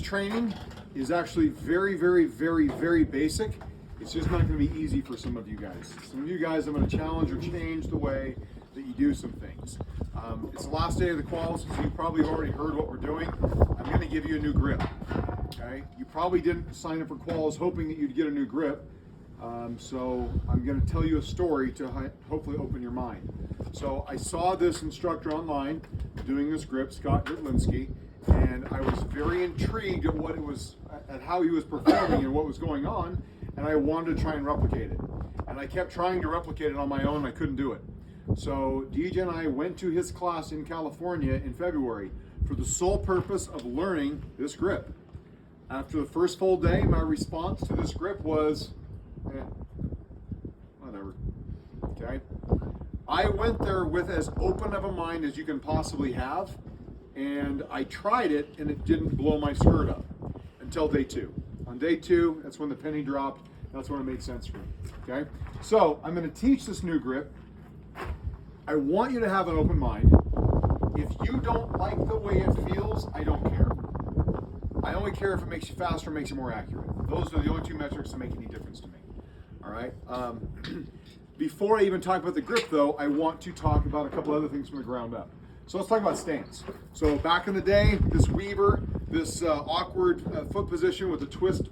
training is actually very, very, very, very basic. It's just not going to be easy for some of you guys. Some of you guys, I'm going to challenge or change the way that you do some things. It's the last day of the quals, so you probably have already heard what we're doing. I'm going to give you a new grip. Okay? You probably didn't sign up for quals hoping that you'd get a new grip. So I'm going to tell you a story to hopefully open your mind. So I saw this instructor online doing this grip, Scott Gritlinski, and I was very intrigued at what it was, at how he was performing and what was going on, and I wanted to try and replicate it. And I kept trying to replicate it on my own, and I couldn't do it. So DJ and I went to his class in California in February for the sole purpose of learning this grip. After the first full day, my response to this grip was, whatever, okay? I went there with as open of a mind as you can possibly have, and I tried it, and it didn't blow my skirt up until day 2. On day 2, that's when the penny dropped. That's when it made sense for me, okay? So I'm gonna teach this new grip. I want you to have an open mind. If you don't like the way it feels, I don't care. I only care if it makes you faster or makes you more accurate. Those are the only 2 metrics that make any difference to me, all right? Before I even talk about the grip though, I want to talk about a couple other things from the ground up. So let's talk about stance. So back in the day, this weaver, this awkward foot position with a twist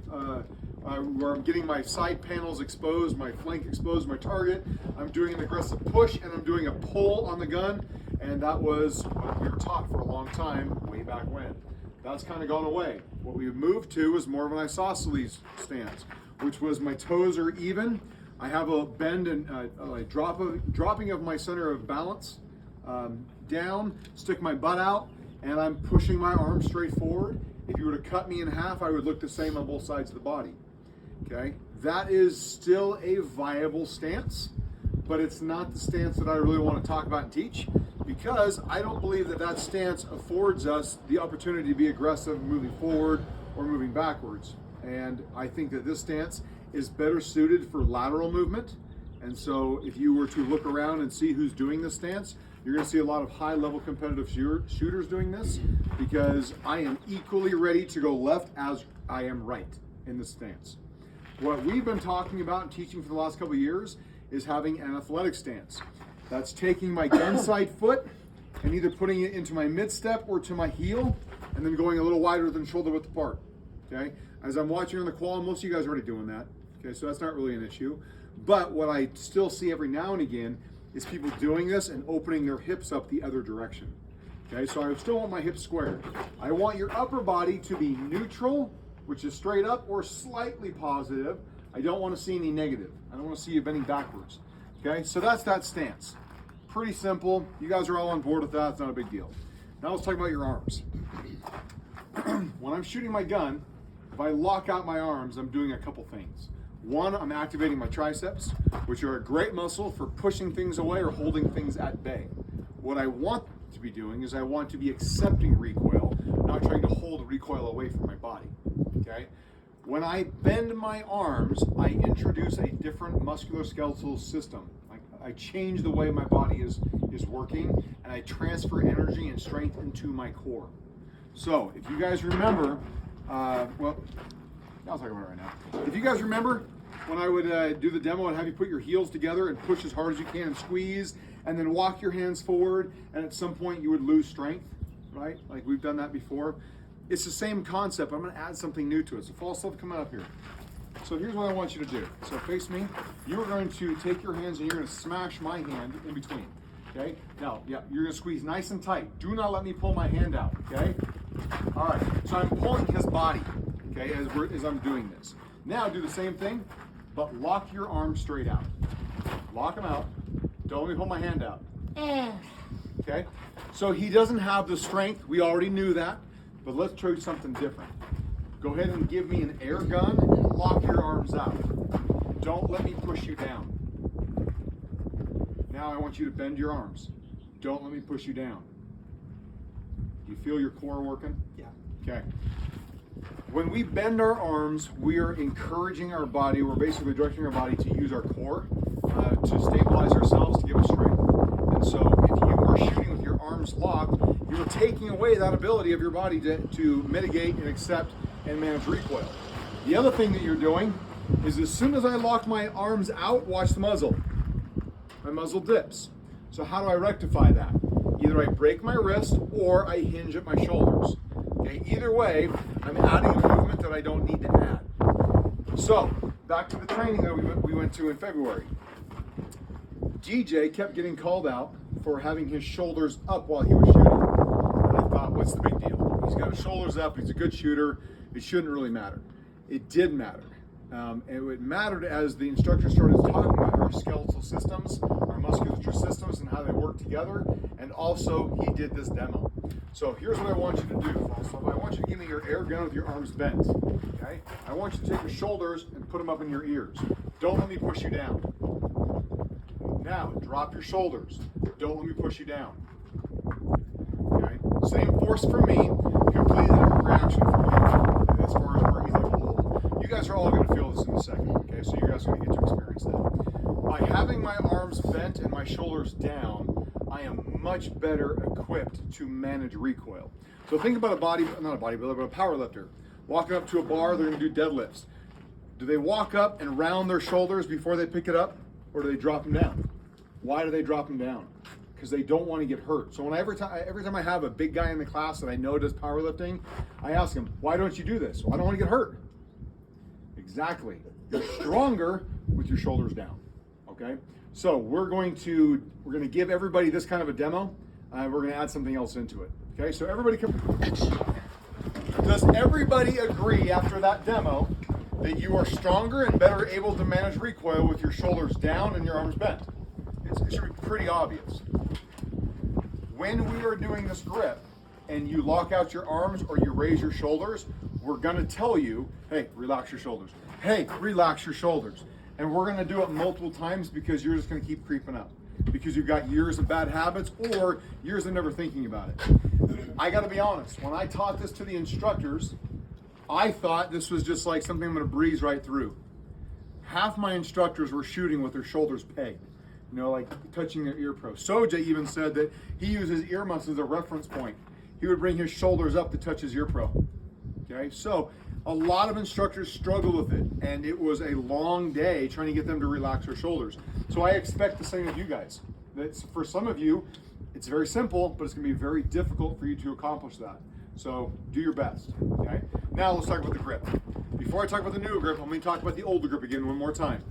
where I'm getting my side panels exposed, my flank exposed, my target. I'm doing an aggressive push and I'm doing a pull on the gun. And that was what we were taught for a long time, way back when. That's kind of gone away. What we've moved to is more of an isosceles stance, which was my toes are even. I have a bend and a dropping of my center of balance down, stick my butt out, and I'm pushing my arm straight forward. If you were to cut me in half, I would look the same on both sides of the body. Okay, that is still a viable stance, but it's not the stance that I really want to talk about and teach, because I don't believe that that stance affords us the opportunity to be aggressive moving forward or moving backwards. And I think that this stance is better suited for lateral movement. And so if you were to look around and see who's doing this stance, you're going to see a lot of high-level competitive shooters doing this, because I am equally ready to go left as I am right in this stance. What we've been talking about and teaching for the last couple of years is having an athletic stance. That's taking my gun side foot and either putting it into my mid-step or to my heel, and then going a little wider than shoulder width apart. Okay? As I'm watching on the qual, most of you guys are already doing that. Okay, so that's not really an issue. But what I still see every now and again is people doing this and opening their hips up the other direction. Okay, so I still want my hips squared. I want your upper body to be neutral, which is straight up or slightly positive. I don't want to see any negative. I don't want to see you bending backwards. Okay, so that's that stance. Pretty simple. You guys are all on board with that. It's not a big deal. Now let's talk about your arms. When I'm shooting my gun, if I lock out my arms, I'm doing a couple things. One, I'm activating my triceps, which are a great muscle for pushing things away or holding things at bay. What I want to be doing is I want to be accepting recoil, not trying to hold recoil away from my body, okay? When I bend my arms, I introduce a different musculoskeletal system. I change the way my body is working, and I transfer energy and strength into my core. So if you guys remember, well, I'll talk about it right now. If you guys remember, when I would do the demo and have you put your heels together and push as hard as you can and squeeze, and then walk your hands forward, and at some point you would lose strength, right? Like we've done that before. It's the same concept. I'm going to add something new to it. So fall stuff coming up here. So here's what I want you to do. So face me. You are going to take your hands and you're going to smash my hand in between. Okay? Now, yeah, you're going to squeeze nice and tight. Do not let me pull my hand out. Okay? All right. So I'm pulling his body. Okay, as I'm doing this. Now do the same thing, but lock your arms straight out. Lock them out. Don't let me pull my hand out. Okay? So he doesn't have the strength. We already knew that. But let's try something different. Go ahead and give me an air gun and lock your arms out. Don't let me push you down. Now I want you to bend your arms. Don't let me push you down. Do you feel your core working? Yeah. Okay. When we bend our arms, we are encouraging our body, we're basically directing our body to use our core to stabilize ourselves, to give us strength. And so if you are shooting with your arms locked, you're taking away that ability of your body to mitigate and accept and manage recoil. The other thing that you're doing is as soon as I lock my arms out, watch the muzzle. My muzzle dips. So how do I rectify that? Either I break my wrist or I hinge at my shoulders. Okay, either way, I'm adding a movement that I don't need to add. So, back to the training that we went to in February. DJ kept getting called out for having his shoulders up while he was shooting. And I thought, what's the big deal? He's got his shoulders up, he's a good shooter, it shouldn't really matter. It did matter. It mattered as the instructor started talking about our skeletal systems, our musculature systems, and how they work together. And also, he did this demo. So here's what I want you to do. So I want you to give me your air gun with your arms bent. Okay? I want you to take your shoulders and put them up in your ears. Don't let me push you down. Now, drop your shoulders. Don't let me push you down. Okay? Same force for me, completely different reaction for you. As far as where he's able to hold. You guys are all going to feel this in a second. Okay? So you guys are going to get to experience that. By having my arms bent and my shoulders down, I am much better equipped to manage recoil. So think about not a bodybuilder, but a power lifter. Walking up to a bar, they're going to do deadlifts. Do they walk up and round their shoulders before they pick it up, or do they drop them down? Why do they drop them down? Because they don't want to get hurt. So every time I have a big guy in the class that I know does powerlifting, I ask him, why don't you do this? Well, I don't want to get hurt. Exactly. You're stronger with your shoulders down. Okay? So we're going to give everybody this kind of a demo. We're going to add something else into it. Okay? So everybody does everybody agree after that demo that you are stronger and better able to manage recoil with your shoulders down and your arms bent? It should be pretty obvious. When we are doing this grip and you lock out your arms or you raise your shoulders, we're going to tell you, hey, relax your shoulders. Hey, relax your shoulders. And we're going to do it multiple times because you're just going to keep creeping up. Because you've got years of bad habits or years of never thinking about it. I got to be honest, when I taught this to the instructors, I thought this was just like something I'm going to breeze right through. Half my instructors were shooting with their shoulders pegged. You know, like touching their ear pro. Soja even said that he uses ear muscles as a reference point. He would bring his shoulders up to touch his ear pro. Okay, so a lot of instructors struggle with it, and it was a long day trying to get them to relax their shoulders. So I expect the same of you guys. That's, for some of you, it's very simple, but it's going to be very difficult for you to accomplish that. So do your best. Okay. Now let's talk about the grip. Before I talk about the new grip, let me talk about the older grip again one more time.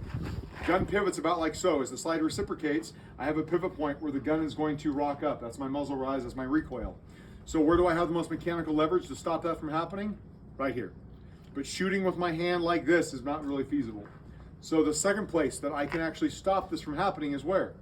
Gun pivots about like so. As the slide reciprocates, I have a pivot point where the gun is going to rock up. That's my muzzle rise, that's my recoil. So where do I have the most mechanical leverage to stop that from happening? Right here. But shooting with my hand like this is not really feasible. So the second place that I can actually stop this from happening is where?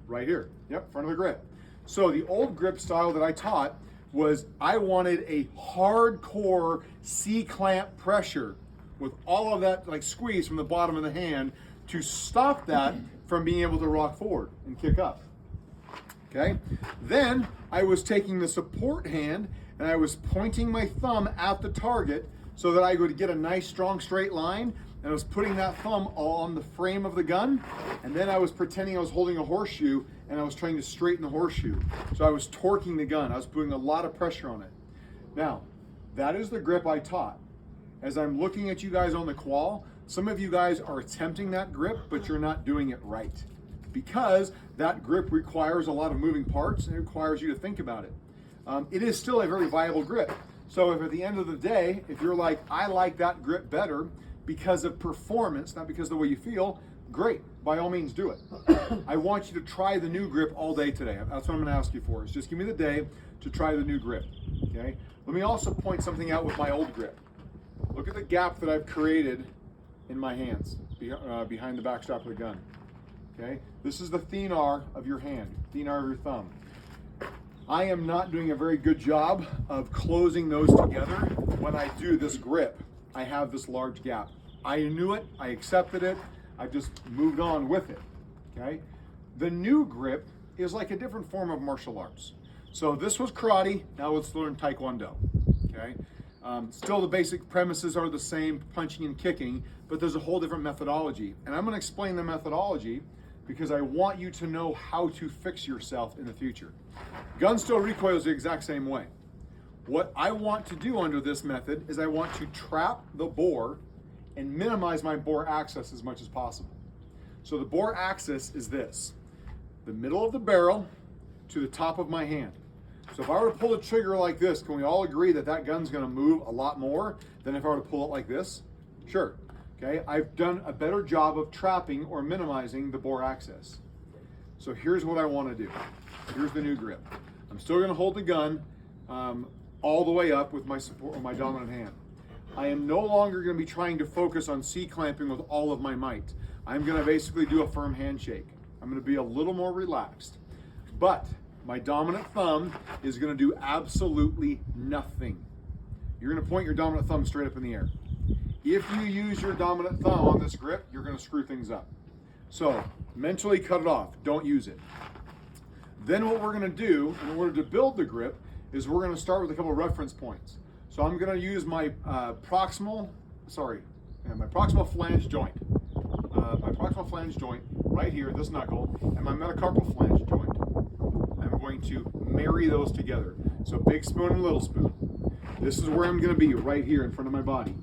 Right here. Yep, front of the grip. So the old grip style that I taught was I wanted a hardcore C-clamp pressure with all of that like squeeze from the bottom of the hand to stop that from being able to rock forward and kick up. Okay? Then I was taking the support hand and I was pointing my thumb at the target so that I would get a nice strong straight line, and I was putting that thumb on the frame of the gun, and then I was pretending I was holding a horseshoe and I was trying to straighten the horseshoe. So I was torquing the gun. I was putting a lot of pressure on it. Now, that is the grip I taught. As I'm looking at you guys on the qual, some of you guys are attempting that grip, but you're not doing it right. Because that grip requires a lot of moving parts and it requires you to think about it. It is still a very viable grip. So if at the end of the day, if you're like, I like that grip better because of performance, not because of the way you feel, great, by all means do it. I want you to try the new grip all day today. That's what I'm gonna ask you for, is just give me the day to try the new grip, okay? Let me also point something out with my old grip. Look at the gap that I've created in my hands, behind the back strap of the gun, okay? This is the thenar of your hand, thenar of your thumb. I am not doing a very good job of closing those together. When I do this grip, I have this large gap. I knew it, I accepted it, I just moved on with it, okay? The new grip is like a different form of martial arts. So this was karate, now let's learn Taekwondo, okay? Still the basic premises are the same, punching and kicking, but there's a whole different methodology. And I'm gonna explain the methodology because I want you to know how to fix yourself in the future. Gun still recoils the exact same way. What I want to do under this method is I want to trap the bore and minimize my bore axis as much as possible. So the bore axis is this, the middle of the barrel to the top of my hand. So if I were to pull the trigger like this, can we all agree that that gun's gonna move a lot more than if I were to pull it like this? Sure, okay? I've done a better job of trapping or minimizing the bore axis. So here's what I wanna do. Here's the new grip. I'm still gonna hold the gun all the way up with my support, with my dominant hand. I am no longer gonna be trying to focus on C-clamping with all of my might. I'm gonna basically do a firm handshake. I'm gonna be a little more relaxed. But my dominant thumb is gonna do absolutely nothing. You're gonna point your dominant thumb straight up in the air. If you use your dominant thumb on this grip, you're gonna screw things up. So mentally cut it off, don't use it. Then what we're gonna do in order to build the grip is we're gonna start with a couple of reference points. So I'm gonna use my proximal flange joint. My proximal flange joint right here, this knuckle, and my metacarpal flange joint. I'm going to marry those together. So big spoon and little spoon. This is where I'm gonna be, right here in front of my body.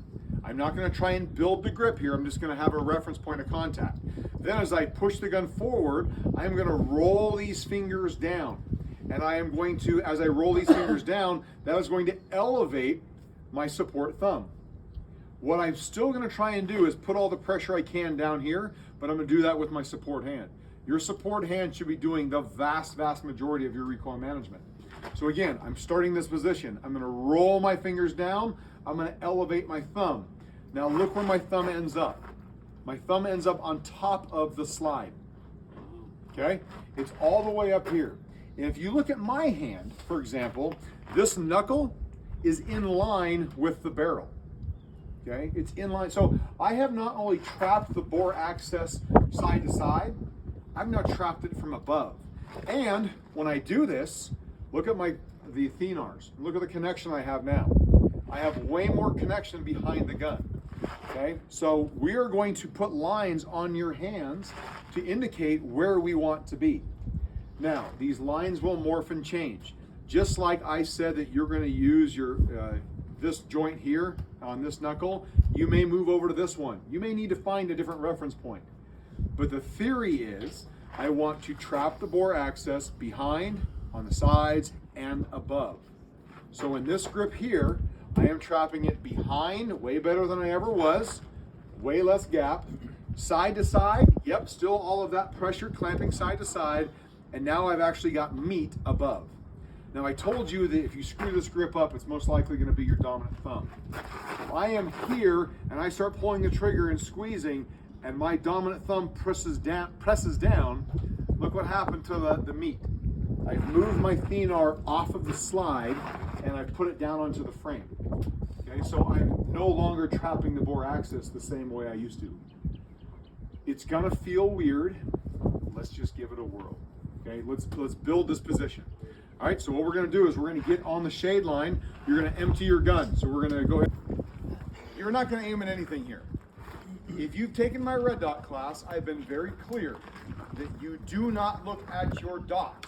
I'm not gonna try and build the grip here, I'm just gonna have a reference point of contact. Then as I push the gun forward, I'm gonna roll these fingers down. And I am going to, as I roll these fingers down, that is going to elevate my support thumb. What I'm still gonna try and do is put all the pressure I can down here, but I'm gonna do that with my support hand. Your support hand should be doing the vast, vast majority of your recoil management. So again, I'm starting this position. I'm gonna roll my fingers down, I'm gonna elevate my thumb. Now look where my thumb ends up. My thumb ends up on top of the slide, okay? It's all the way up here. And if you look at my hand, for example, this knuckle is in line with the barrel, okay? It's in line. So I have not only trapped the bore axis side to side, I've now trapped it from above. And when I do this, look at the thenars. Look at the connection I have now. I have way more connection behind the gun, okay? So we are going to put lines on your hands to indicate where we want to be. Now, these lines will morph and change. Just like I said that you're going to use your this joint here on this knuckle, you may move over to this one. You may need to find a different reference point. But the theory is I want to trap the bore axis behind, on the sides, and above. So in this grip here, I am trapping it behind, way better than I ever was, way less gap. Side to side, yep, still all of that pressure clamping side to side. And now I've actually got meat above. Now I told you that if you screw this grip up, it's most likely gonna be your dominant thumb. If I am here and I start pulling the trigger and squeezing and my dominant thumb presses down, look what happened to the meat. I've moved my thenar off of the slide and I've put it down onto the frame. Okay, so I'm no longer trapping the bore axis the same way I used to. It's gonna feel weird. Let's just give it a whirl. Okay, let's build this position. All right, so what we're gonna do is we're gonna get on the shade line. You're gonna empty your gun. So we're gonna go ahead. You're not gonna aim at anything here. If you've taken my red dot class, I've been very clear that you do not look at your dot.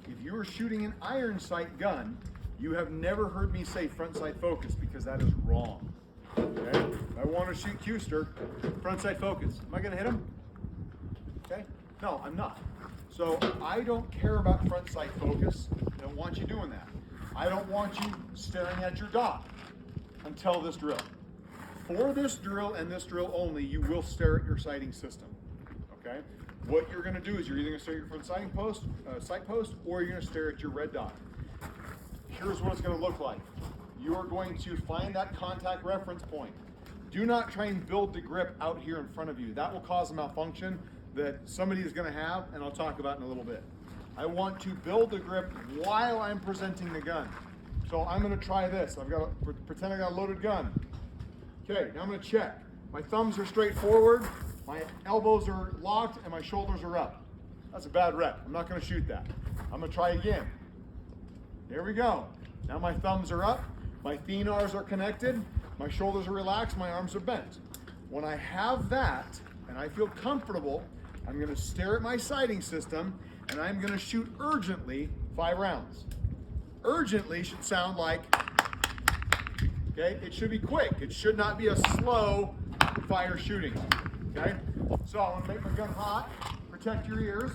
If you are shooting an iron sight gun, you have never heard me say front sight focus because that is wrong. Okay, if I wanna shoot Custer, front sight focus. Am I gonna hit him? Okay, no, I'm not. So I don't care about front sight focus. I don't want you doing that. I don't want you staring at your dot until this drill. For this drill and this drill only, you will stare at your sighting system, okay? What you're gonna do is you're either gonna stare at your front sight post, or you're gonna stare at your red dot. Here's what it's gonna look like. You are going to find that contact reference point. Do not try and build the grip out here in front of you. That will cause a malfunction that somebody is going to have, and I'll talk about in a little bit. I want to build the grip while I'm presenting the gun. So I'm going to try this. I've got to pretend I got a loaded gun. Okay, now I'm going to check. My thumbs are straight forward, my elbows are locked, and my shoulders are up. That's a bad rep. I'm not going to shoot that. I'm going to try again. There we go. Now my thumbs are up, my thenars are connected, my shoulders are relaxed, my arms are bent. When I have that, and I feel comfortable, I'm gonna stare at my sighting system and I'm gonna shoot urgently 5 rounds. Urgently should sound like Okay, it should be quick. It should not be a slow fire shooting. Okay, so I'm gonna make my gun hot. Protect your ears.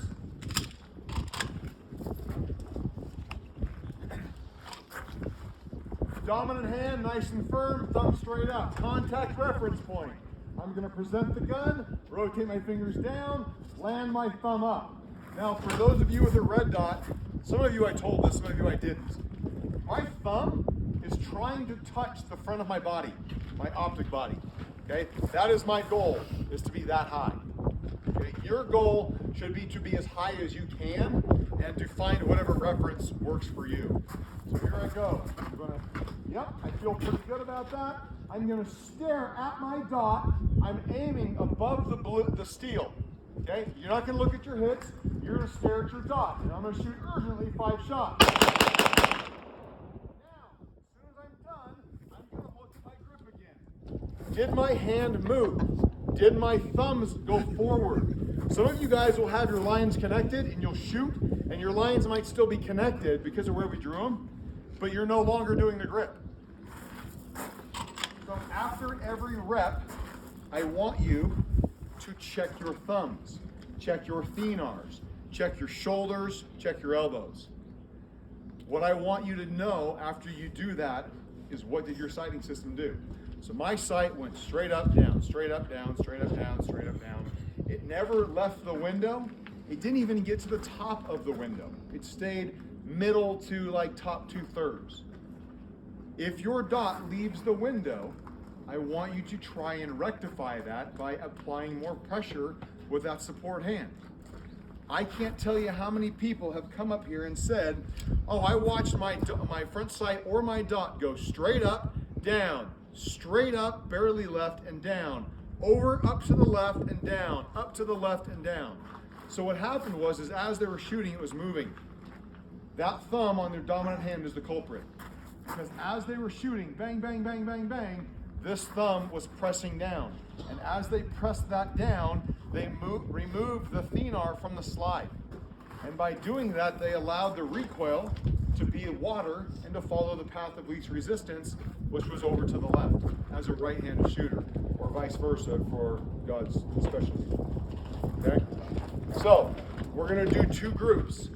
Dominant hand, nice and firm, thumb straight up. Contact reference point. I'm going to present the gun, rotate my fingers down, land my thumb up. Now, for those of you with a red dot, some of you I told this, some of you I didn't. My thumb is trying to touch the front of my body, my optic body. Okay, that is my goal, is to be that high. Okay, your goal should be to be as high as you can and to find whatever reference works for you. So here I go. I'm gonna, yep, I feel pretty good about that. I'm gonna stare at my dot. I'm aiming above the steel. Okay, you're not gonna look at your hits. You're gonna stare at your dot, and I'm gonna shoot urgently 5 shots. Now, as soon as I'm done, I'm gonna look at my grip again. Did my hand move? Did my thumbs go forward? Some of you guys will have your lines connected and you'll shoot, and your lines might still be connected because of where we drew them, but you're no longer doing the grip. So after every rep, I want you to check your thumbs, check your thenars, check your shoulders, check your elbows. What I want you to know after you do that is, what did your sighting system do? So my sight went straight up, down, straight up, down, straight up, down, straight up, down. It never left the window. It didn't even get to the top of the window. It stayed middle to like top 2/3. If your dot leaves the window, I want you to try and rectify that by applying more pressure with that support hand. I can't tell you how many people have come up here and said, oh, I watched my front sight or my dot go straight up, down, straight up, barely left and down, over, up to the left and down, up to the left and down. So what happened was, is as they were shooting, it was moving. That thumb on their dominant hand is the culprit. Because as they were shooting, bang, bang, bang, bang, bang, this thumb was pressing down. And as they pressed that down, they removed the thenar from the slide. And by doing that, they allowed the recoil to be water and to follow the path of least resistance, which was over to the left, as a right-handed shooter, or vice versa for God's specialty. Okay? So, we're gonna do 2 groups.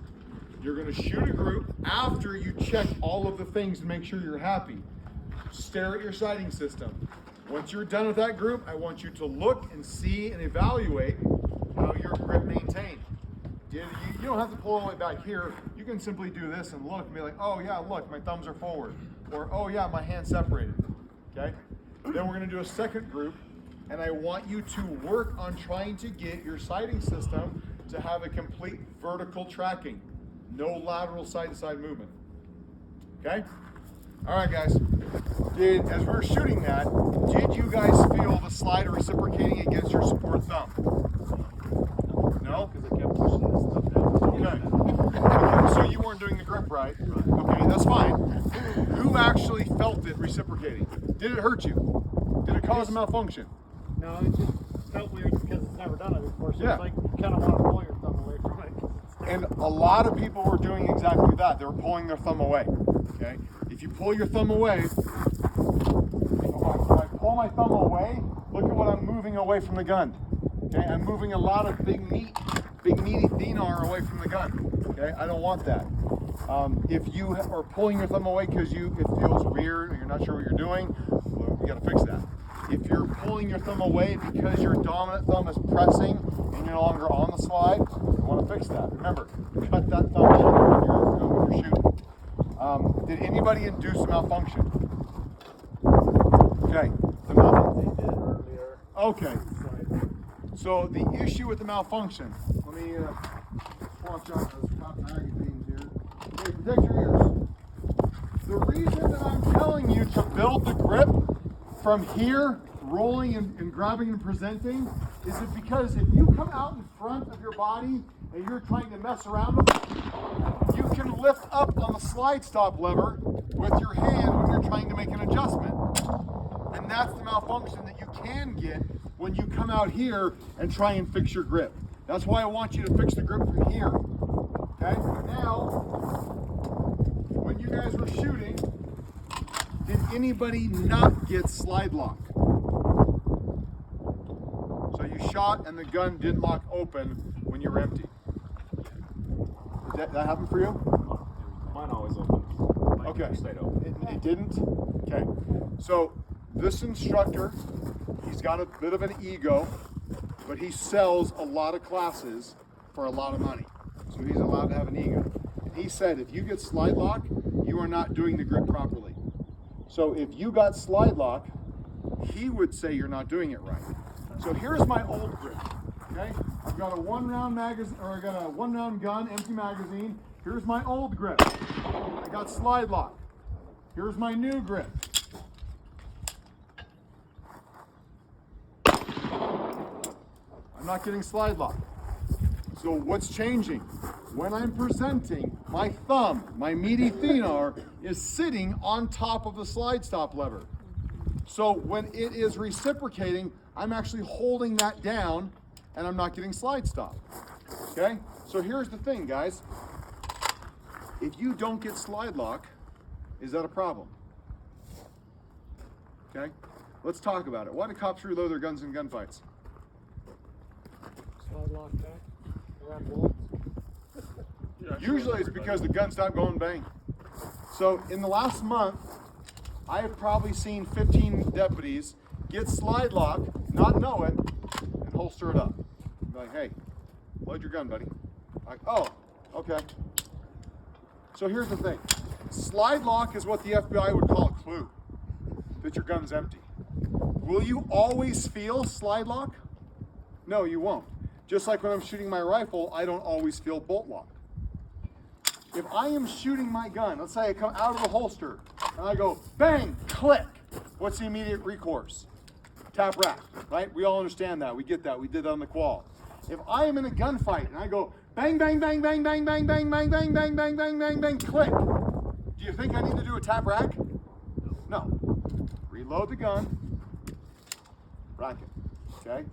You're gonna shoot a group after you check all of the things to make sure you're happy. Stare at your sighting system. Once you're done with that group, I want you to look and see and evaluate how your grip maintained. You don't have to pull all the way back here. You can simply do this and look and be like, oh yeah, look, my thumbs are forward. Or, oh yeah, my hand's separated. Okay? Then we're gonna do a second group, and I want you to work on trying to get your sighting system to have a complete vertical tracking. No lateral side-to-side movement. Okay? All right, guys. As we were shooting that, did you guys feel the slide reciprocating against your support thumb? No? Because I kept pushing this stuff down. Okay. So you weren't doing the grip right. Okay, that's fine. Who actually felt it reciprocating? Did it hurt you? Did it cause a malfunction? No, it just felt weird because it's never done it before. So Yeah. it's like you kind of want to pull your thumb away from it. And a lot of people were doing exactly that. They were pulling their thumb away. Okay? If you pull your thumb away, when I pull my thumb away, look at what I'm moving away from the gun. Okay? I'm moving a lot of big meaty thenar away from the gun. Okay? I don't want that. If you are pulling your thumb away because it feels weird or you're not sure what you're doing, well, you got to fix that. If you're pulling your thumb away because your dominant thumb is pressing and you're no longer on the slide, you want to fix that. Remember, cut that thumb off when you're shooting. Did anybody induce a malfunction? Okay. The malfunction. They did earlier. Okay. So the issue with the malfunction, let me watch out those top magazines here. Okay, protect your ears. The reason that I'm telling you to build the grip from here, rolling and grabbing and presenting, is it because if you come out in front of your body and you're trying to mess around with it, you can lift up on the slide stop lever with your hand when you're trying to make an adjustment. And that's the malfunction that you can get when you come out here and try and fix your grip. That's why I want you to fix the grip from here. Okay? Now, when you guys were shooting, Did anybody not get slide lock? So you shot and the gun didn't lock open when you were empty. Did that happen for you? Mine always opened. Mine Okay. stayed open. It didn't? Okay. So this instructor, he's got a bit of an ego, but he sells a lot of classes for a lot of money. So he's allowed to have an ego. And he said, if you get slide lock, you are not doing the grip properly. So if you got slide lock, he would say you're not doing it right. So here's my old grip. Okay? I've got a 1 round magazine, or I got a 1 round gun, empty magazine. Here's my old grip. I got slide lock. Here's my new grip. I'm not getting slide lock. So what's changing? When I'm presenting, my thumb, my meaty thenar, is sitting on top of the slide stop lever. So when it is reciprocating, I'm actually holding that down and I'm not getting slide stop. Okay? So here's the thing, guys. If you don't get slide lock, is that a problem? Okay? Let's talk about it. Why do cops reload their guns in gunfights? Slide lock back around bullets. Usually it's because the gun stopped going bang. So in the last month, I have probably seen 15 deputies get slide lock, not know it, and holster it up. Be like, hey, load your gun, buddy. Like, oh, okay. So here's the thing. Slide lock is what the FBI would call a clue that your gun's empty. Will you always feel slide lock? No, you won't. Just like when I'm shooting my rifle, I don't always feel bolt lock. If I am shooting my gun, let's say I come out of the holster and I go bang, click, what's the immediate recourse? Tap rack, right? We all understand that. We get that. We did that on the qual. If I am in a gunfight and I go bang, bang, bang, bang, bang, bang, bang, bang, bang, bang, bang, bang, bang, bang, click, do you think I need to do a tap rack? No. Reload the gun, rack it, okay?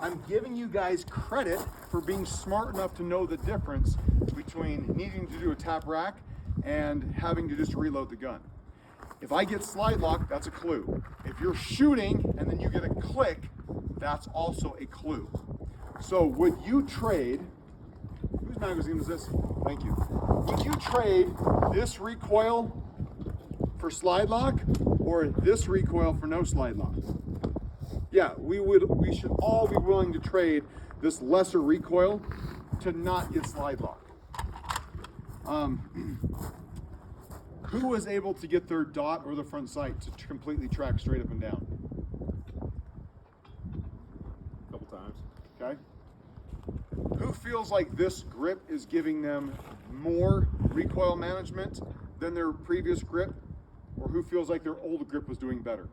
I'm giving you guys credit for being smart enough to know the difference between needing to do a tap rack and having to just reload the gun. If I get slide lock, that's a clue. If you're shooting and then you get a click, that's also a clue. So would you trade, whose magazine is this? Thank you. Would you trade this recoil for slide lock or this recoil for no slide lock? Yeah, we should all be willing to trade this lesser recoil to not get slide lock. Who was able to get their dot or the front sight to completely track straight up and down? A couple times. Okay. Who feels like this grip is giving them more recoil management than their previous grip? Or who feels like their old grip was doing better?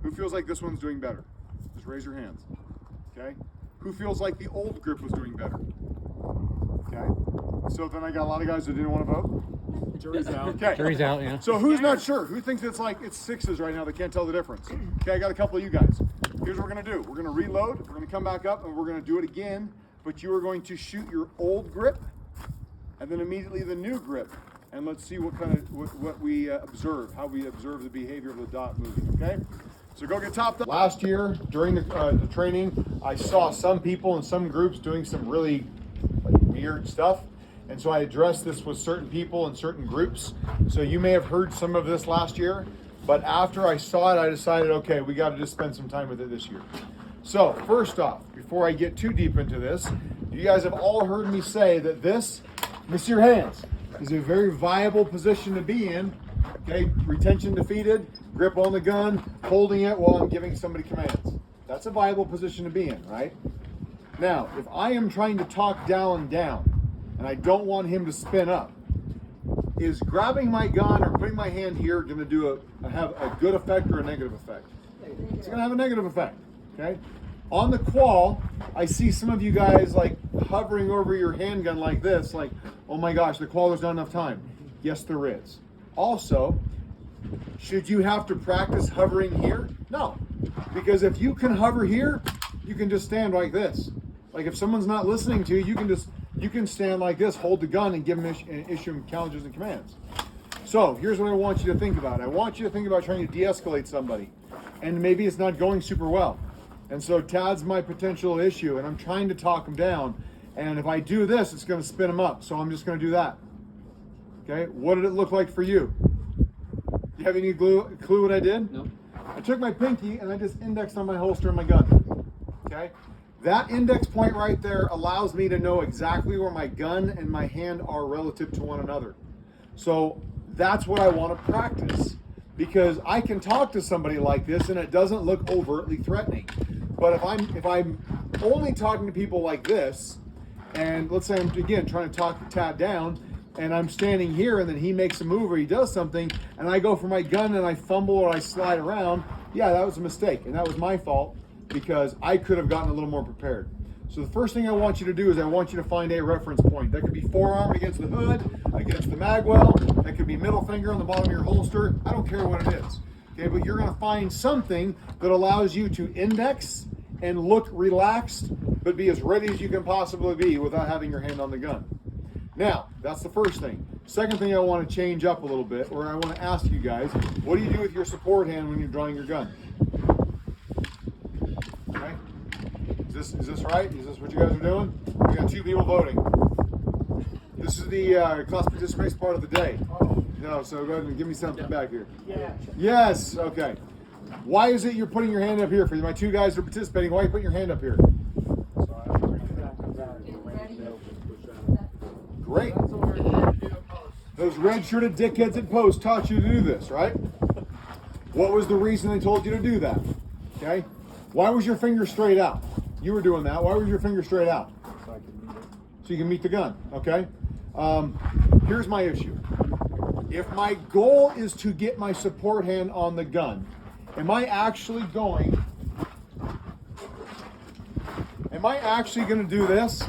Who feels like this one's doing better? Just raise your hands. Okay. Who feels like the old grip was doing better? Okay. So then I got a lot of guys that didn't want to vote. Jury's out. Okay. Jury's out, yeah. So who's not sure? Who thinks it's like it's sixes right now? They can't tell the difference. Okay, I got a couple of you guys. Here's what we're gonna do. We're gonna reload. We're gonna come back up and we're gonna do it again. But you are going to shoot your old grip, and then immediately the new grip. And let's see what kind of what we observe, how we observe the behavior of the dot moving. Okay. So go get topped up. Last year during the training, I saw some people in some groups doing some really weird stuff. And so I addressed this with certain people in certain groups. So you may have heard some of this last year, but after I saw it, I decided, okay, we got to just spend some time with it this year. So first off, before I get too deep into this, you guys have all heard me say that this, let me see your hands, is a very viable position to be in. Okay, retention defeated, grip on the gun, holding it while I'm giving somebody commands. That's a viable position to be in, right? Now, if I am trying to talk down, and I don't want him to spin up, is grabbing my gun or putting my hand here going to have a good effect or a negative effect? It's going to have a negative effect, okay? On the qual, I see some of you guys like hovering over your handgun like this, like, oh my gosh, the qual, there's not enough time. Yes, there is. Also, should you have to practice hovering here? No, because if you can hover here, you can just stand like this. Like if someone's not listening to you, you can stand like this, hold the gun, and give them issue them challenges and commands. So here's what I want you to think about. I want you to think about trying to de-escalate somebody, and maybe it's not going super well. And so Tad's my potential issue, and I'm trying to talk him down. And if I do this, it's going to spin him up. So I'm just going to do that. Okay. What did it look like for you? You have any clue what I did? No. I took my pinky and I just indexed on my holster and my gun. Okay. That index point right there allows me to know exactly where my gun and my hand are relative to one another. So that's what I want to practice, because I can talk to somebody like this and it doesn't look overtly threatening. But if I'm only talking to people like this, and let's say I'm again trying to talk Tad down, and I'm standing here and then he makes a move or he does something and I go for my gun and I fumble or I slide around, yeah, that was a mistake and that was my fault, because I could have gotten a little more prepared. So the first thing I want you to do is I want you to find a reference point. That could be forearm against the hood, against the magwell. That could be middle finger on the bottom of your holster. I don't care what it is. Okay, but you're gonna find something that allows you to index and look relaxed, but be as ready as you can possibly be without having your hand on the gun. Now, that's the first thing. Second thing I want to change up a little bit, or I want to ask you guys, what do you do with your support hand when you're drawing your gun? Okay. Is this right? Is this what you guys are doing? We got 2 people voting. This is the class participation part of the day. No, so go ahead and give me something back here. Yeah. Yes, okay. Why is it you're putting your hand up here? For my 2 guys who are participating, why are you putting your hand up here? Great. Those red-shirted dickheads at Post taught you to do this, right? What was the reason they told you to do that? Okay. Why was your finger straight out? You were doing that. Why was your finger straight out? So you can meet the gun. Okay. Here's my issue. If my goal is to get my support hand on the gun, am I actually going to do this?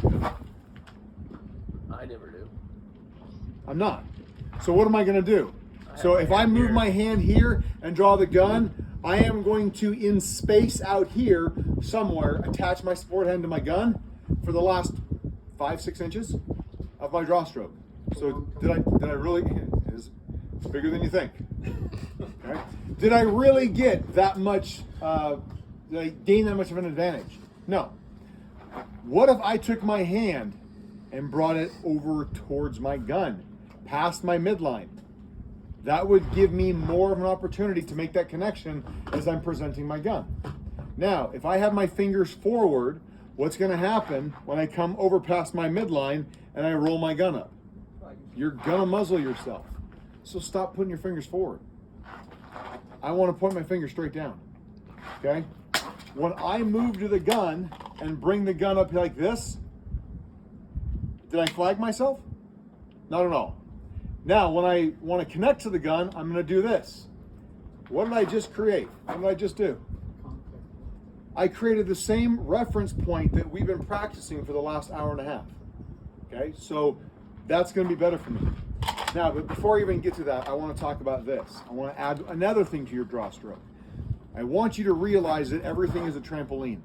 I never do. I'm not. So what am I going to do? So if I move my hand here and draw the gun, I am going to, in space out here somewhere, attach my support hand to my gun for the last 5-6 inches of my drawstroke. So did I really? It's bigger than you think. Okay. Did I really get that much? Did I gain that much of an advantage? No. What if I took my hand and brought it over towards my gun, past my midline? That would give me more of an opportunity to make that connection as I'm presenting my gun. Now, if I have my fingers forward, what's going to happen when I come over past my midline and I roll my gun up? You're going to muzzle yourself. So stop putting your fingers forward. I want to point my finger straight down. Okay? When I move to the gun and bring the gun up like this, did I flag myself? Not at all. Now, when I want to connect to the gun, I'm going to do this. What did I just create? What did I just do? I created the same reference point that we've been practicing for the last hour and a half. Okay, so that's going to be better for me. Now, but before I even get to that, I want to talk about this. I want to add another thing to your draw stroke. I want you to realize that everything is a trampoline.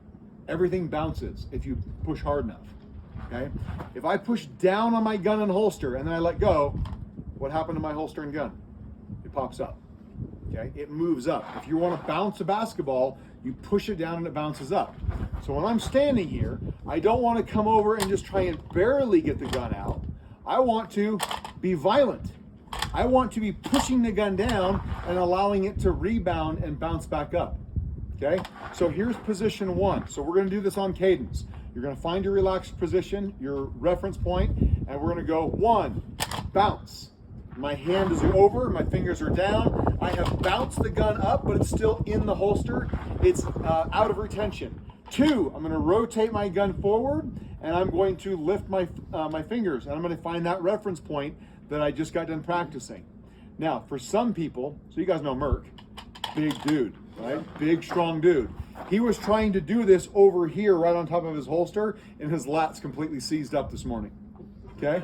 Everything bounces if you push hard enough. Okay? If I push down on my gun and holster and then I let go, what happened to my holster and gun? It pops up. Okay? It moves up. If you want to bounce a basketball, you push it down and it bounces up. So when I'm standing here, I don't want to come over and just try and barely get the gun out. I want to be violent. I want to be pushing the gun down and allowing it to rebound and bounce back up. Okay? So here's position 1. So we're going to do this on cadence. You're going to find your relaxed position, your reference point, and we're going to go 1, bounce. My hand is over, my fingers are down. I have bounced the gun up, but it's still in the holster. It's out of retention. 2, I'm going to rotate my gun forward, and I'm going to lift my fingers, and I'm going to find that reference point that I just got done practicing. Now, for some people, so you guys know Merc, big dude, right? Big, strong dude. He was trying to do this over here right on top of his holster, and his lats completely seized up this morning. Okay?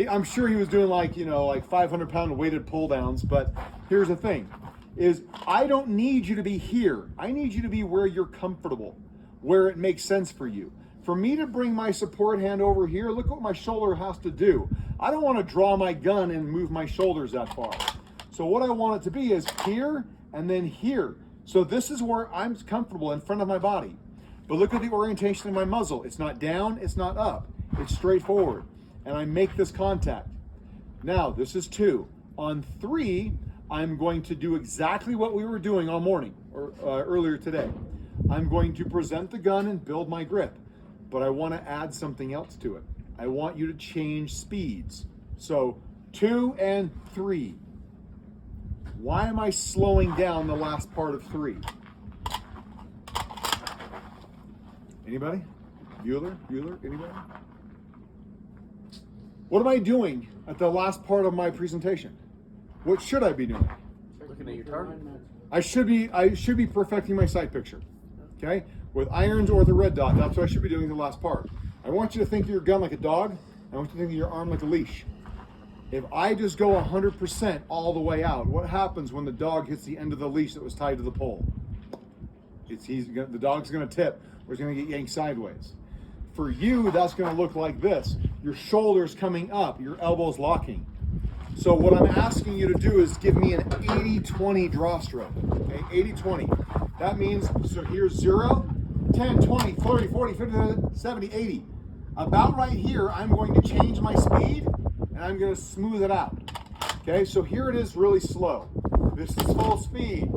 I'm sure he was doing like 500-pound weighted pull downs, but here's the thing, is I don't need you to be here. I need you to be where you're comfortable, where it makes sense for you. For me to bring my support hand over here, look what my shoulder has to do. I don't want to draw my gun and move my shoulders that far. So what I want it to be is here and then here. So this is where I'm comfortable in front of my body. But look at the orientation of my muzzle. It's not down, it's not up. It's straight forward. And I make this contact. Now, this is 2. On 3, I'm going to do exactly what we were doing all morning or earlier today. I'm going to present the gun and build my grip, but I want to add something else to it. I want you to change speeds. So 2 and 3. Why am I slowing down the last part of 3? Anybody? Bueller? Anybody? What am I doing at the last part of my presentation? What should I be doing? Looking at your target. I should be perfecting my sight picture. Okay? With irons or the red dot, that's what I should be doing the last part. I want you to think of your gun like a dog. I want you to think of your arm like a leash. If I just go 100% all the way out, what happens when the dog hits the end of the leash that was tied to the pole? The dog's going to tip, or he's going to get yanked sideways. For you, that's going to look like this. Your shoulders coming up, your elbows locking. So what I'm asking you to do is give me an 80-20 draw stroke. Okay, 80-20. That means, so here's 0, 10, 20, 30, 40, 50, 70, 80. About right here, I'm going to change my speed and I'm going to smooth it out. Okay, so here it is really slow. This is full speed.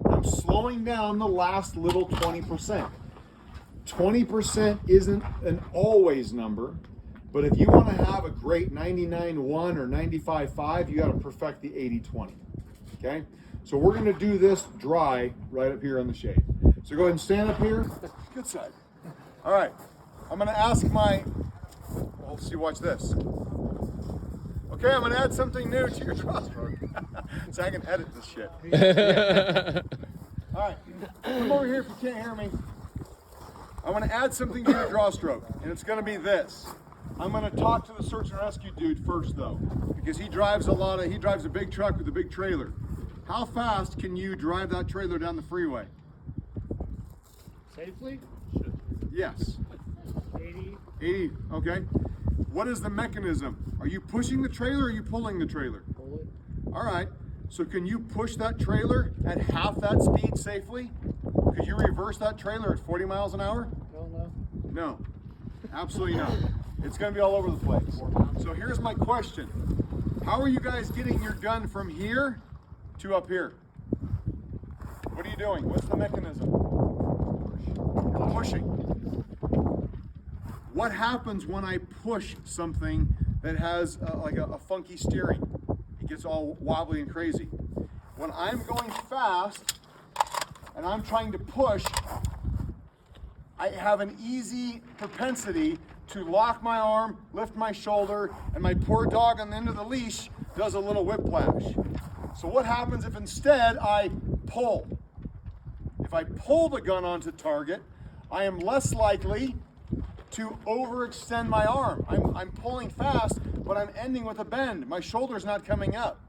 I'm slowing down the last little 20%. 20% isn't an always number, but if you want to have a great 99.1 or 95.5, you got to perfect the 80-20. Okay, so we're going to do this dry right up here on the shade. So go ahead and stand up here. Good side. All right, I'm going to ask my, well, let's see, watch this. Okay, I'm going to add something new to your draw stroke so I can edit this shit. All right, come over here if you can't hear me. I'm going to add something to your draw stroke, and it's going to be this. I'm going to talk to the search and rescue dude first, though, because he drives a big truck with a big trailer. How fast can you drive that trailer down the freeway? Safely? Yes. 80. 80, okay. What is the mechanism? Are you pushing the trailer or are you pulling the trailer? Pull it. All right, so can you push that trailer at half that speed safely? Could you reverse that trailer at 40 miles an hour? Don't know. No, absolutely not. It's gonna be all over the place. So here's my question. How are you guys getting your gun from here to up here? What are you doing? What's the mechanism? Pushing. What happens when I push something that has like a funky steering? It gets all wobbly and crazy. When I'm going fast and I'm trying to push, I have an easy propensity to lock my arm, lift my shoulder, and my poor dog on the end of the leash does a little whiplash. So what happens if instead I pull? If I pull the gun onto target, I am less likely to overextend my arm. I'm pulling fast, but I'm ending with a bend. My shoulder's not coming up.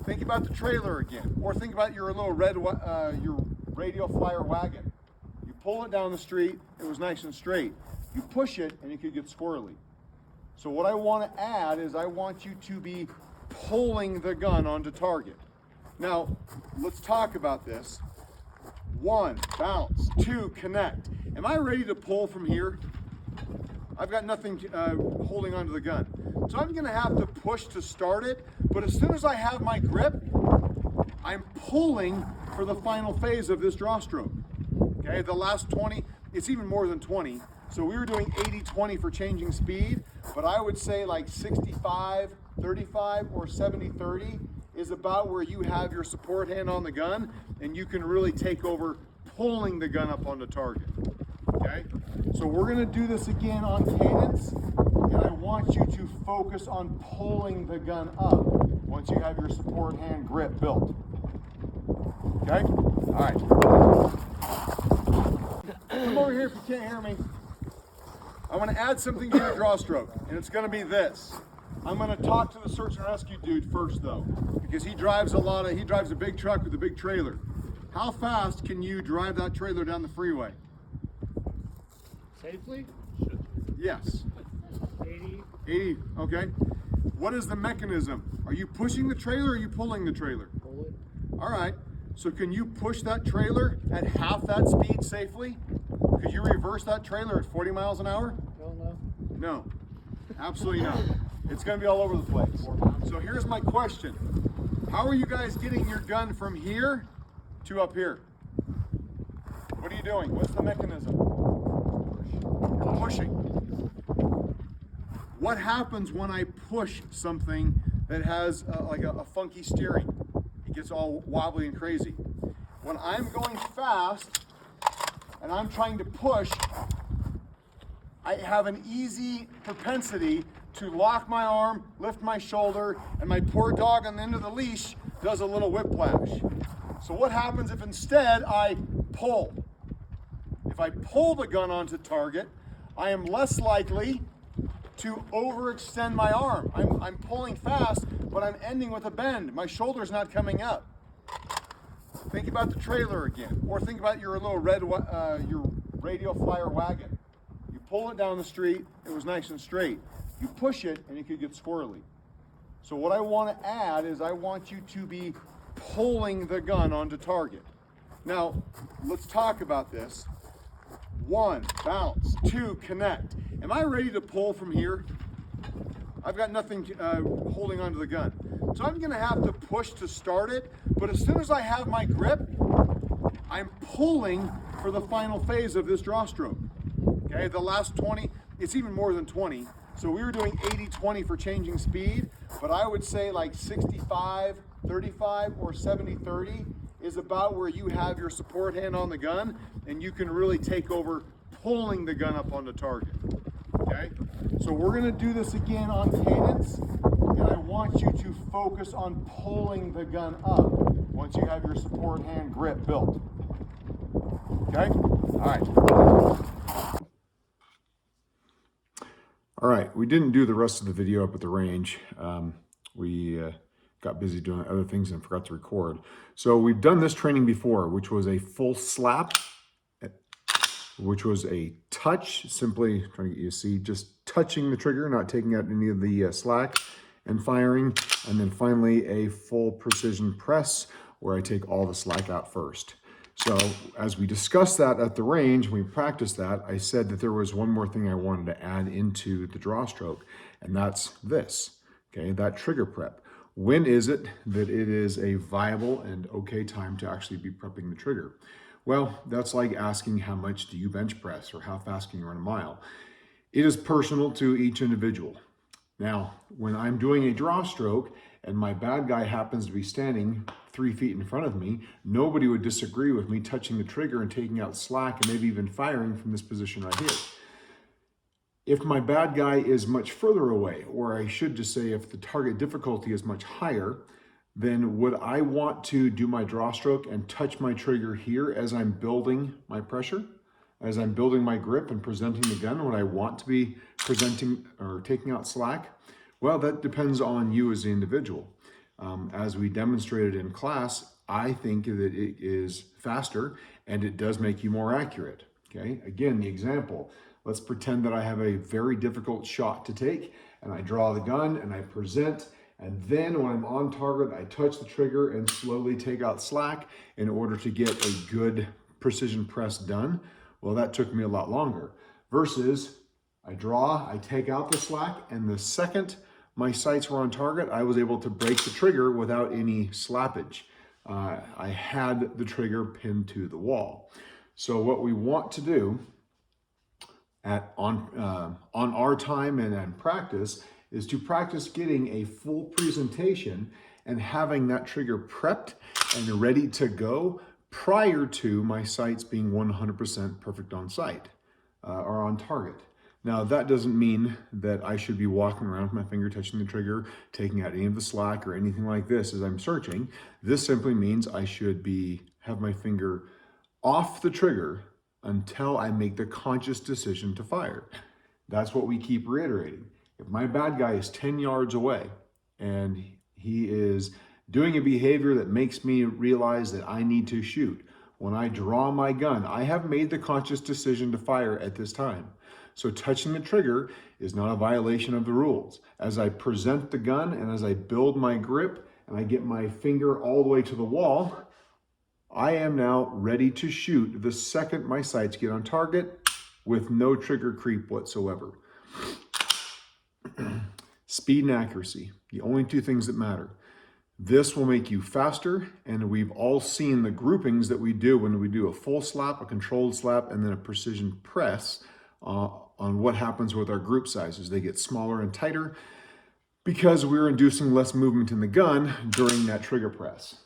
Think about the trailer again, or think about your little your radio flyer wagon. You pull it down the street, it was nice and straight. You push it, and it could get squirrely. So what I want to add is I want you to be pulling the gun onto target. Now, let's talk about this. 1, bounce. 2, connect. Am I ready to pull from here? I've got nothing holding onto the gun. So I'm gonna have to push to start it, but as soon as I have my grip, I'm pulling for the final phase of this draw stroke. Okay, the last 20, it's even more than 20. So we were doing 80-20 for changing speed, but I would say like 65-35 or 70-30 is about where you have your support hand on the gun and you can really take over pulling the gun up onto target. Okay, so we're gonna do this again on cadence, and I want you to focus on pulling the gun up once you have your support hand grip built. Okay, all right. Come over here if you can't hear me. I'm gonna add something to your draw stroke, and it's gonna be this. I'm gonna talk to the search and rescue dude first, though, because he drives a big truck with a big trailer. How fast can you drive that trailer down the freeway? Safely? Yes. 80. 80, okay. What is the mechanism? Are you pushing the trailer or are you pulling the trailer? Pull it. All right, so can you push that trailer at half that speed safely? Could you reverse that trailer at 40 miles an hour? Don't know. No, absolutely not. It's gonna be all over the place. So here's my question. How are you guys getting your gun from here to up here? What are you doing? What's the mechanism? You're pushing. What happens when I push something that has like a funky steering? It gets all wobbly and crazy. When I'm going fast and I'm trying to push, I have an easy propensity to lock my arm, lift my shoulder, and my poor dog on the end of the leash does a little whiplash. So what happens if instead I pull? If I pull the gun onto target, I am less likely to overextend my arm. I'm pulling fast, but I'm ending with a bend. My shoulder's not coming up. Think about the trailer again, or think about your little your radio flyer wagon. You pull it down the street, it was nice and straight. You push it, and it could get squirrely. So what I want to add is I want you to be pulling the gun onto target. Now, let's talk about this. 1, bounce. 2, connect. Am I ready to pull from here? I've got nothing holding onto the gun. So I'm gonna have to push to start it, but as soon as I have my grip, I'm pulling for the final phase of this draw stroke. Okay, the last 20, it's even more than 20. So we were doing 80-20 for changing speed, but I would say like 65-35 or 70-30 is about where you have your support hand on the gun and you can really take over pulling the gun up onto target. Okay, so we're gonna do this again on cadence, and I want you to focus on pulling the gun up once you have your support hand grip built. Okay, all right, we didn't do the rest of the video up at the range. We got busy doing other things and forgot to record. So we've done this training before, which was a full slap, which was a touch, simply trying to get you to see, just touching the trigger, not taking out any of the slack, and firing. And then finally a full precision press where I take all the slack out first. So as we discussed that at the range, we practiced that, I said that there was one more thing I wanted to add into the draw stroke, and that's this, okay, that trigger prep. When is it that it is a viable and okay time to actually be prepping the trigger? Well, that's like asking how much do you bench press or how fast can you run a mile? It is personal to each individual. Now, when I'm doing a draw stroke and my bad guy happens to be standing 3 feet in front of me, nobody would disagree with me touching the trigger and taking out slack and maybe even firing from this position right here. If my bad guy is much further away, or I should just say if the target difficulty is much higher, then would I want to do my draw stroke and touch my trigger here as I'm building my pressure? As I'm building my grip and presenting the gun, would I want to be presenting or taking out slack? Well, that depends on you as the individual. As we demonstrated in class, I think that it is faster and it does make you more accurate. Okay, again, the example, let's pretend that I have a very difficult shot to take and I draw the gun and I present, and then when I'm on target, I touch the trigger and slowly take out slack in order to get a good precision press done. Well, that took me a lot longer versus I draw, I take out the slack, and the second my sights were on target, I was able to break the trigger without any slappage. I had the trigger pinned to the wall. So what we want to do on our time and practice is to practice getting a full presentation and having that trigger prepped and ready to go prior to my sights being 100% perfect on sight or on target. Now, that doesn't mean that I should be walking around with my finger touching the trigger, taking out any of the slack or anything like this as I'm searching. This simply means I should have my finger off the trigger until I make the conscious decision to fire. That's what we keep reiterating. If my bad guy is 10 yards away and he is doing a behavior that makes me realize that I need to shoot, when I draw my gun, I have made the conscious decision to fire at this time. So touching the trigger is not a violation of the rules. As I present the gun and as I build my grip and I get my finger all the way to the wall, I am now ready to shoot the second my sights get on target with no trigger creep whatsoever. Speed and accuracy, the only two things that matter. This will make you faster, and we've all seen the groupings that we do when we do a full slap, a controlled slap, and then a precision press on what happens with our group sizes. They get smaller and tighter because we're inducing less movement in the gun during that trigger press.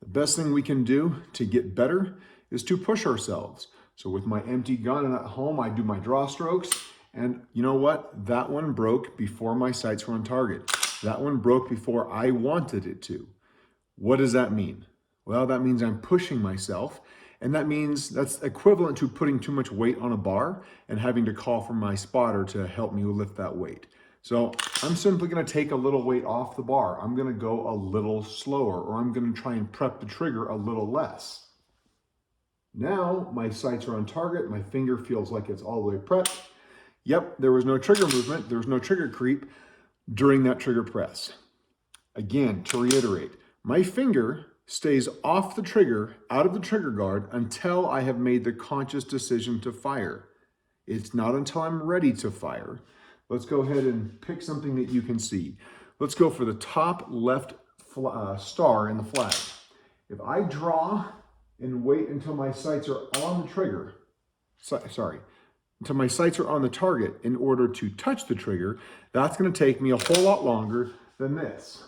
The best thing we can do to get better is to push ourselves. So with my empty gun and at home, I do my draw strokes, and you know what? That one broke before my sights were on target. That one broke before I wanted it to. What does that mean? Well, that means I'm pushing myself, and that means that's equivalent to putting too much weight on a bar and having to call for my spotter to help me lift that weight. So I'm simply gonna take a little weight off the bar. I'm gonna go a little slower, or I'm gonna try and prep the trigger a little less. Now my sights are on target, my finger feels like it's all the way prepped. Yep, there was no trigger movement, there was no trigger creep during that trigger press. Again, to reiterate, my finger stays off the trigger, out of the trigger guard, until I have made the conscious decision to fire. It's not until I'm ready to fire. Let's go ahead and pick something that you can see. Let's go for the top left star in the flag. If I draw and wait until my sights are on the trigger, until my sights are on the target in order to touch the trigger, that's going to take me a whole lot longer than this.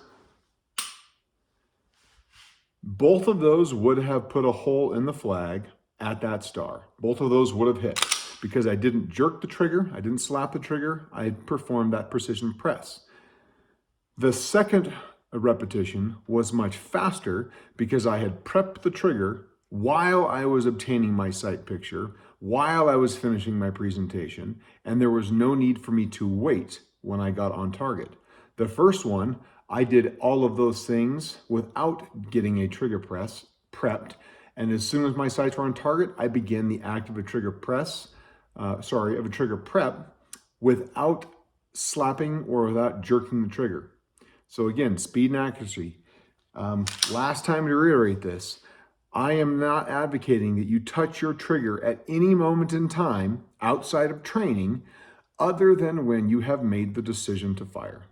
Both of those would have put a hole in the flag at that star. Both of those would have hit because I didn't jerk the trigger, I didn't slap the trigger, I performed that precision press. The second repetition was much faster because I had prepped the trigger while I was obtaining my sight picture, while I was finishing my presentation, and there was no need for me to wait when I got on target. The first one, I did all of those things without getting a trigger press prepped, and as soon as my sights were on target, I began the act of a trigger press, of a trigger prep without slapping or without jerking the trigger. So again, speed and accuracy. Last time to reiterate this, I am not advocating that you touch your trigger at any moment in time outside of training other than when you have made the decision to fire.